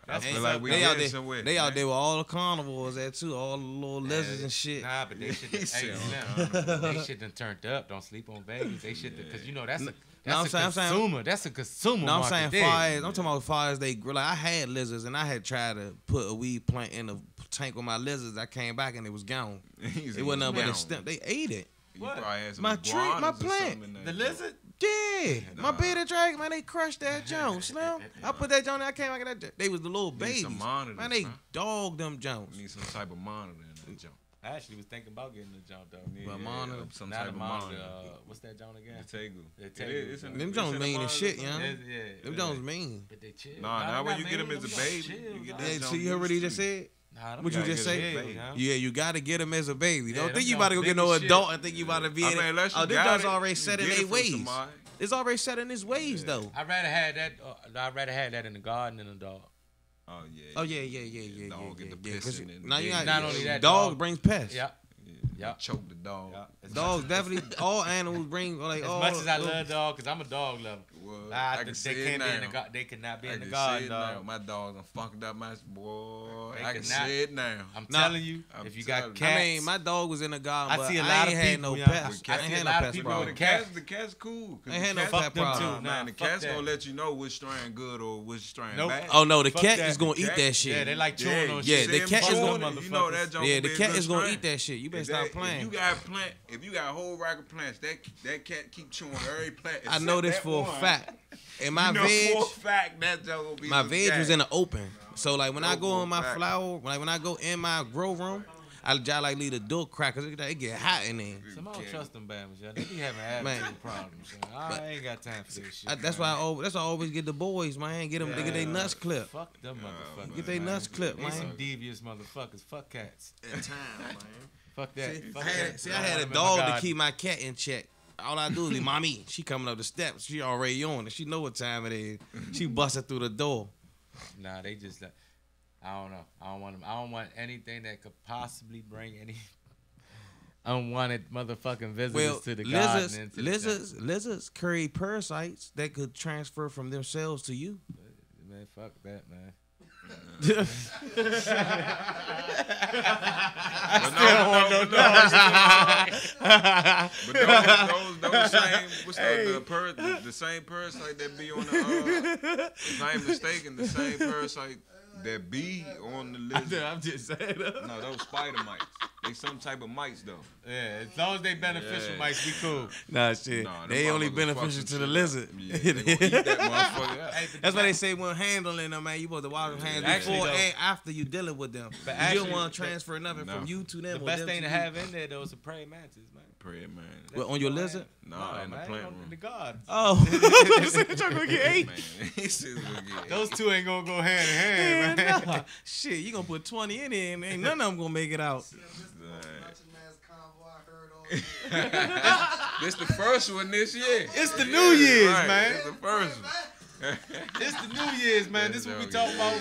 I feel And like we they out getting there. somewhere. They out there with all the carnivores at too, all the little lizards and shit. Nah, but they shit. Hey, Slim, they shit done turned up. Don't sleep on Vegas. They shit because you know that's a consumer. That's a consumer. No, I'm market saying there. fires. I'm talking about fires. They grow. Like I had lizards, and I had tried to put a weed plant in a tank with my lizards. I came back and it was gone. It wasn't nothing but a stem. They ate it. What? My tree, my plant. The lizard. Yeah, my bearded dragon, man, they crushed that junk, Slim. I put that junk, I came back at that. They was the little babies. Some monitors, man, they huh? dogged them junks. Need some type of monitor in that junk. I actually was thinking about getting the junk though. But monitor, some Not type a of monitor. monitor. What's that junk again? The Tegu. The Tegu. Them Jones mean as shit, young. Yeah. Them Jones mean. But they chill. Nah, now when you get them as a Them baby, chill, you get dog. that Yeah, junk see, you heard what he just used to. said? Nah, them What you junk just chill, say? huh? Yeah, you gotta get them as a baby. Yeah, Don't them think you junk about to go big get no as shit. adult and think you about to be I in mean, it. unless you Oh, them got Jones it, already you set in get their it from ways. somebody. It's already set in his ways, though. I'd rather have that. I'd rather have that in the garden than a dog. Oh yeah. Oh, yeah. Dog get the Yeah, 'cause pissing and now you got, Not only that, dog dog- brings pests. Yep. Yeah. Choke the dog. As Dogs definitely, all animals bring, like, As all. much as I love dog, because I'm a dog lover. boy. Nah, I can see it can't now. be in the garden. They cannot be I in the can garden, see it dog. now. My dog done fucked up my boy. They I can cannot- see it now. I'm Nah, telling you, I'm if you telling got you. cats, I mean, my dog was in the garden, I but see a I lot ain't of had people, no young. pets. I I see ain't a had lot no of pets people problem. with The cat's cool. 'Cause Ain't the had no cats- pet fuck them problem. too. Man, Nah, the fuck cat's that. gonna let you know which strain good or which strain Nope. bad. Oh no, the Fuck cat that. is gonna eat cat- that shit. yeah, they like chewing on you shit. the see cat him is chewing gonna- it, you know that junk Yeah, gonna the be a cat good is gonna strain. eat that shit. You better If stop that- playing. If you got a whole rack of plants, that cat keep chewing every plant. I know except this that for one. a fact. And my You know veg, for a fact that junk gonna be my the veg was cat. in the open. So like when I Know go for in a my fact. flower, when I go in my grow room, I like leave the door crack because it get hot in there. Somebody don't trust them Bama's, y'all. They be having Man. attitude problems. Y'all. I ain't got time for this shit. That's why I always get the boys, man. Get them, they get their nuts clipped. Fuck them motherfuckers. Get their nuts clipped, They man. some devious motherfuckers. Fuck cats. In time, man. Fuck that. See, Fuck I had, that. see, I had a I'm in my dog to garden. keep my cat in check. All I do is leave mommy. She coming up the steps. She already on it. She know what time it is. She busted through the door. Nah, they just like, I don't know. I don't want them. I don't want anything that could possibly bring any unwanted motherfucking visitors Well, to the garden. lizards, and to lizards carry parasites that could transfer from themselves to you. Man, fuck that, man. But those same, what's the same parasite that be on the, if I ain't mistaken, the same parasite that be on the lizard. I'm just saying. No, those spider mites. They some type of mites though. Yeah, as long as they beneficial, Yeah. might be cool. Nah, shit. Nah, them They only motherfuckers beneficial fuck to some the shit lizard. up. Yeah, they gonna eat that motherfucker up. That's why they say when handling them, man, you supposed to wash them hands Actually, before though- and after you dealing with them. But You actually, don't want to transfer nothing No. from you to them. The or best them thing to you. have in there though is a praying mantis, man. Pray, man. Well, on your lizard? Nah, in the man, plant on room. the garden. Oh, you're gonna get ate. Man, he says we'll get Those two ain't gonna go hand in hand, man. Nah. Shit, you gonna put 20 in there and ain't none of them gonna make it out. This the first one this year. It's the New Year's, right. man. It's the first one. It's the New Year's, man. This is what we talk about.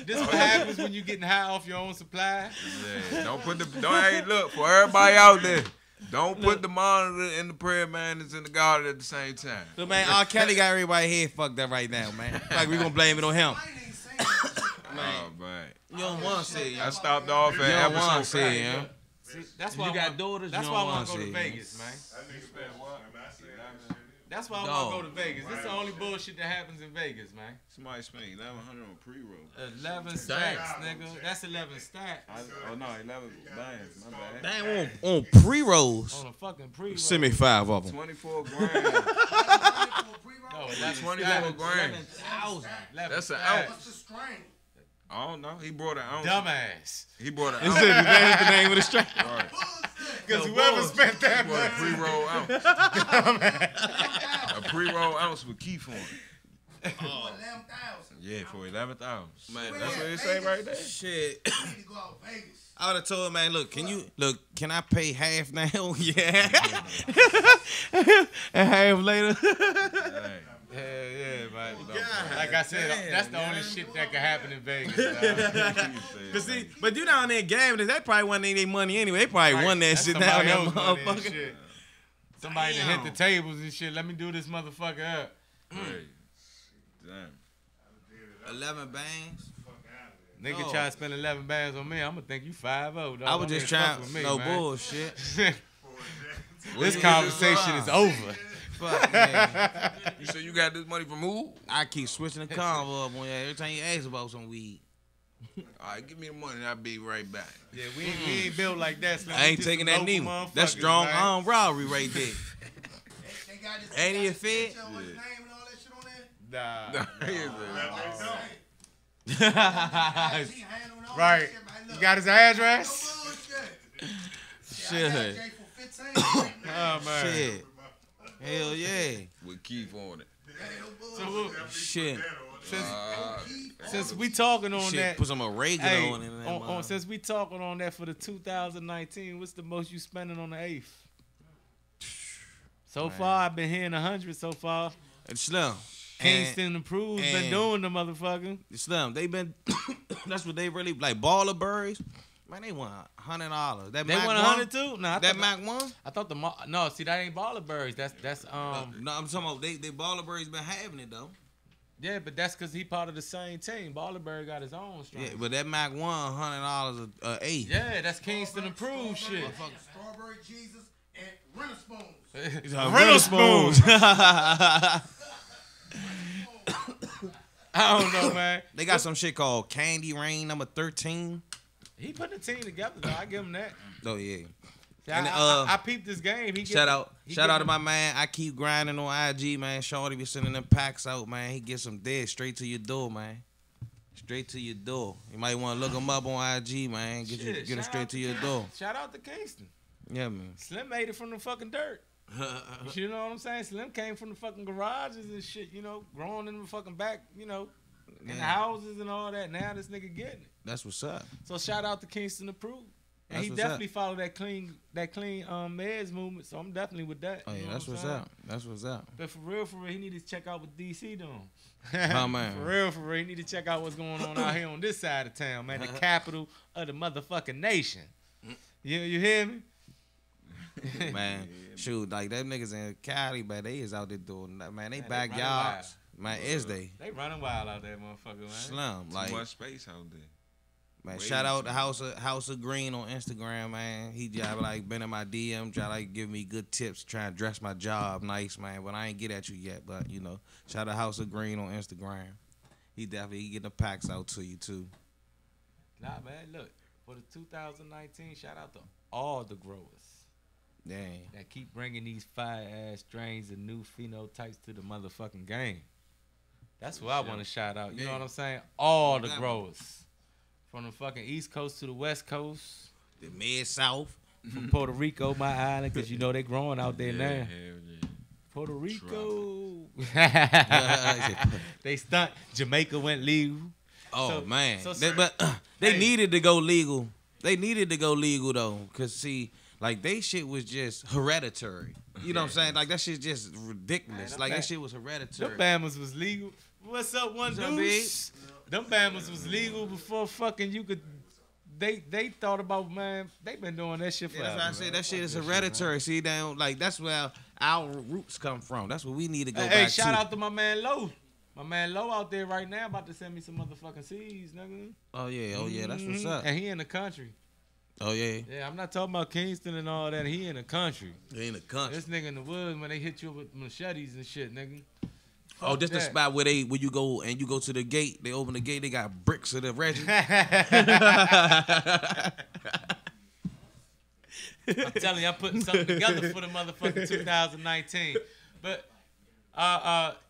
This is what happens when you getting high off your own supply. Yeah, hey, look, for everybody out there, don't put the monitor and the prayer mantis in the garden at the same time. So, man, R. Kelly got everybody head fucked up right now, man. Like, we gonna blame it on him. Oh, man. You don't want to say it, I stopped off at You don't want to episode say it, 5. yeah. See, that's why You I got want, daughters, That's you why I don't want wanna to go to see it. Vegas, man. That nigga spent what? That's why I Dog. want to go to Vegas. This is the only bullshit that happens in Vegas, man. Somebody spent 1,100 on pre-roll. 11 stacks, nigga. That's 11 stacks Oh, no, 11 bands. My bad. Damn, on pre-rolls. on a fucking pre-roll. Send me 5 of them. 24 grand. No, 11 24 stacks. grand. 11 That's an stacks. ounce. What's the strain? I don't know. He brought an ounce. Dumbass. He brought an They ounce. said that's the name of the strain. Right. Because whoever spent that He brought a money. pre-roll ounce. A pre-roll ounce with Keith on it. For 11,000. Yeah, for 11th ounce. Man, That's what it say right there. Shit. We need to go out to Vegas. I would have told him, man, can I pay half now? Yeah. And half later. Hey. Yeah, man. Like I said, that's the only shit that can happen in Vegas. But see, but you down there gambling, that probably wasn't their money anyway. They probably won that That's shit somebody down there, else money and motherfucker. shit. Somebody that hit the tables and shit. Let me do this motherfucker up. Hey. Damn. 11 bangs. Nigga No. try to spend 11 bands on me. I'm gonna think you 5-0. I was just trying. with me, No man. bullshit. This conversation is over. Fuck, man. You say you got this money from who? I keep switching the convo up on you every time you ask about some weed. All right, give me the money and I'll be right back. Yeah, we ain't built like that. Slim. I We ain't just taking some that local neither. That's motherfuckers, strong man. arm robbery right there. They got his, Ain't he a his fed? picture with his name and all that shit on there. Nah. He handling all Right. that shit, man. You Look, got his no address? bullshit. Shit. I got Jay for 15 right now. Oh, man. Shit. Hell yeah. With Keith on it. So, look, Shit. since we talking on Shit. that, Put some oregano hey, on it. in that mother. since we talking on that for the 2019, what's the most you spending on the 8th? So far, I've been hearing 100 so far. It's Slim. Kingston Approved been and- doing the motherfucker. Slim. They been. That's what they really like. Baller berries. Man, they won $100. That They Mac won won? 100 too. Nah, That Mac won? I thought no. See, that ain't Baller Berries. That's No, I'm talking about they Baller Berries been having it though. yeah, but that's because he part of the same team. Baller Berry got his own strain. Yeah, but that Mac won $100 a eighth. Yeah, that's Kingston approved shit. Strawberry Jesus and Renner Spoons. Rental spoons. I don't know, man. They got some shit called Candy Rain number 13. He put the team together though. I give him that. Oh yeah. See, And, I peeped this game. Shout out to my man. I keep grinding on IG, man. Shorty be sending them packs out, man. He gets them dead straight to your door, man. Straight to your door. You might want to look him up on IG, man. Get him straight to your door. Shout out to Kingston. Yeah, man. Slim made it from the fucking dirt. You know what I'm saying? Slim came from the fucking garages and shit, you know, growing in the fucking back, you know, in the houses and all that. Now this nigga getting it. That's what's up. So shout out to Kingston Approved. And That's he what's definitely followed that clean meds movement. So I'm definitely with that. Oh You yeah, know that's what what's I'm saying? up. That's what's up. But for real, he need to check out what DC doing. My man. For real, he need to check out what's going on out here on this side of town, man. The capital of the motherfucking nation. You hear me? Man, shoot, like them niggas in Cali, man, they is out there doing that, man. They Man, they backyards, man. Is they? They running wild out there, motherfucker, man. Slim, like, Too much space out there. man. Way Shout out too to House of Green on Instagram, man. He just like been in my DM, try like give me good tips, trying to dress my job nice, man. But I ain't get at you yet, but you know, shout out House of Green on Instagram. He definitely getting the packs out to you too. Nah, man, look, for the 2019, shout out to all the growers Dang. that keep bringing these fire-ass strains and new phenotypes to the motherfucking game. That's what I want to shout out. You know what I'm saying? All the growers. From the fucking East Coast to the West Coast. The Mid-South. From Puerto Rico, my island, because you know they growing out there now. Hell yeah. Puerto Rico. They stunt. Jamaica went legal. Oh, So- man. so- They Hey. needed to go legal. They needed to go legal, though. Because, see, like, they shit was just hereditary. You know what I'm saying? Like, that shit just ridiculous. Man, Like, them that shit was hereditary. Them Bamas was legal. What's up, one What's up, deuce? Them Bamas was legal before fucking you could. They thought about, man. They been doing that shit Yeah, forever. that's why I said that shit is hereditary. See, down like that's where our roots come from. That's what we need to go Hey, back shout to. out to my man Low. My man Low out there right now about to send me some motherfucking seeds, nigga. Oh yeah, that's what's Mhm. up. And he in the country. Oh yeah, Yeah, I'm not talking about Kingston and all that. He in the country. they in the country. This nigga in the woods, when they hit you with machetes and shit, nigga. Oh, this the that. spot where you go and you go to the gate. They open the gate. They got bricks of the Reggie. I'm telling you, I'm putting something together for the motherfucking 2019. But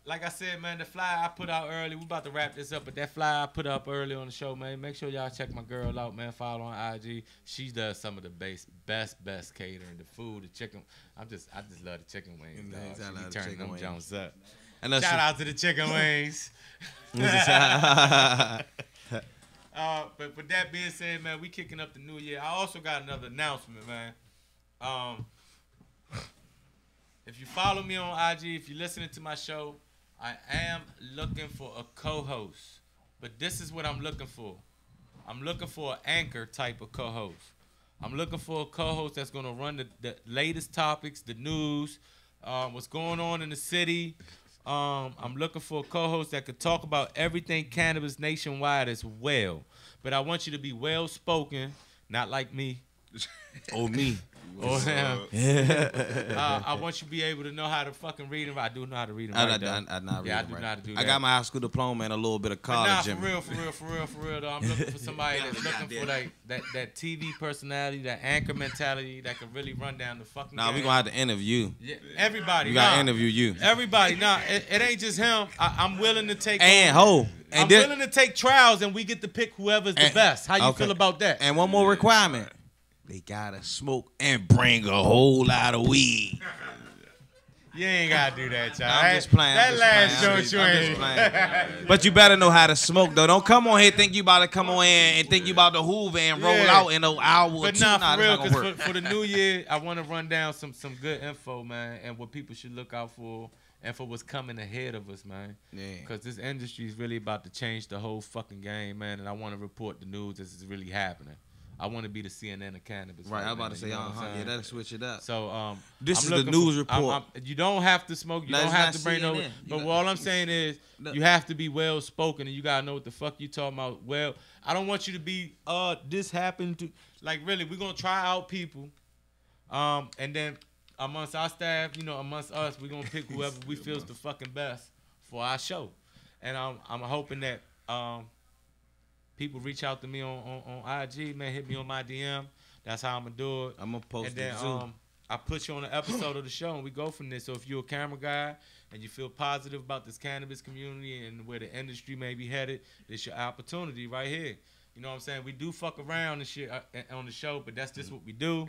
like I said, man, the flyer I put out early. We about to wrap this up, but that flyer I put up early on the show, man. Make sure y'all check my girl out, man. Follow on IG. She does some of the best catering, the food, the chicken. I just love the chicken wings. Yeah, Dog. I She love be the turning chicken them wings. Jones up. I know Shout out to the chicken wings. out. But with that being said, man, we kicking up the new year. I also got another announcement, man. If you follow me on IG, if you're listening to my show, I am looking for a co-host. But this is what I'm looking for. I'm looking for an anchor type of co-host. I'm looking for a co-host that's going to run the latest topics, the news, what's going on in the city. I'm looking for a co-host that could talk about everything cannabis nationwide as well. But I want you to be well-spoken, not like me. Oh me. Or him. I want you to be able to know how to fucking read and write. I do know how to read and write, though. I not Yeah, I reading do right. know how to do I that. got my high school diploma and a little bit of But college. nah, Jimmy. for real, though. I'm looking for somebody that's looking for that TV personality, that anchor mentality that can really run down the fucking Nah, we game. gonna have to interview. Yeah, everybody. We gotta nah. interview you. Everybody. Nah, it ain't just him. I'm willing to take And I'm and then, willing to take trials and we get to pick whoever's the And- best. How you okay. feel about that? and one more requirement. They gotta smoke and bring a whole lot of weed. You ain't gotta do that, y'all. I'm just playing. That I'm last just joint you playing. ain't. I'm just playing. But you better know how to smoke though. Don't come on here think you about to come on here and think you about to hoover and roll Yeah. out in an hour or But two. nah, Nah, for that's real, not gonna work. because for the new year, I want to run down some good info, man, and what people should look out for and for what's coming ahead of us, man. Yeah. Because this industry is really about to change the whole fucking game, man, and I want to report the news as it's really happening. I want to be the CNN of cannabis. Right, I was about to say, you know what I'm yeah, saying? that'll switch it up. So this I'm is the looking news for- report. you don't have to smoke. You No, don't it's have not to bring no. CNN. But You all I'm saying is Look. you have to be well spoken and you gotta know what the fuck you talking about. Well, I don't want you to be this happened to like really. We're gonna try out people, and then amongst our staff, you know, amongst us, we're gonna pick whoever we feel's the fucking best for our show, and I'm hoping that people reach out to me on IG, man, hit me on my DM. That's how I'm gonna do it. I'm gonna post and then it. I put you on an episode of the show and we go from there. So if you're a camera guy and you feel positive about this cannabis community and where the industry may be headed, it's your opportunity right here. You know what I'm saying? We do fuck around and shit on the show, but that's just what we do.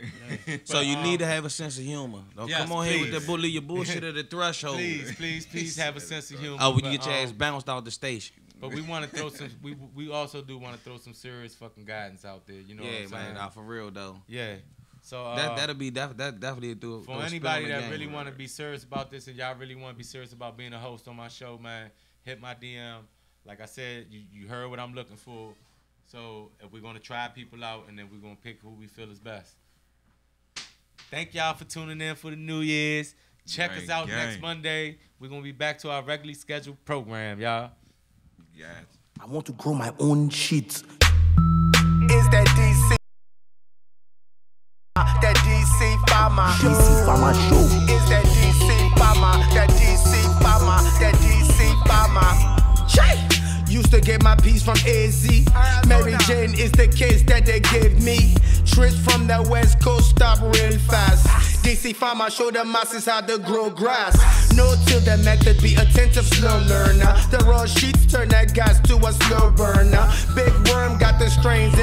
So you need to have a sense of humor. Don't yes, come on here with please. that your bullshit at the threshold. Please have a sense of humor. Oh, when you but, get your ass bounced out the station. But we want to throw some. We also do want to throw some serious fucking guidance out there. You know what I'm saying? man, nah, for real though. Yeah. So That'll be definitely do. for anybody that really want to be serious about this and y'all really want to be serious about being a host on my show, man, hit my DM. Like I said, you heard what I'm looking for. So if we're gonna try people out and then we're gonna pick who we feel is best. Thank y'all for tuning in for the New Year's. Check us out next Monday. We're gonna be back to our regularly scheduled program, y'all. Yes. I want to grow my own shit. Is that DC? That DC Farmer. DC Farmer Show. Is that DC Farmer? That DC Farmer. That DC Farmer. Shay! Used to get my piece from AZ. Mary Jane is the case that they gave me. Trips from the West Coast stop real fast. DC Farmer show the masses how to grow grass. No till the method, be attentive, slow learner. The raw sheets turn that gas to a slow burner. Big worm got the strains.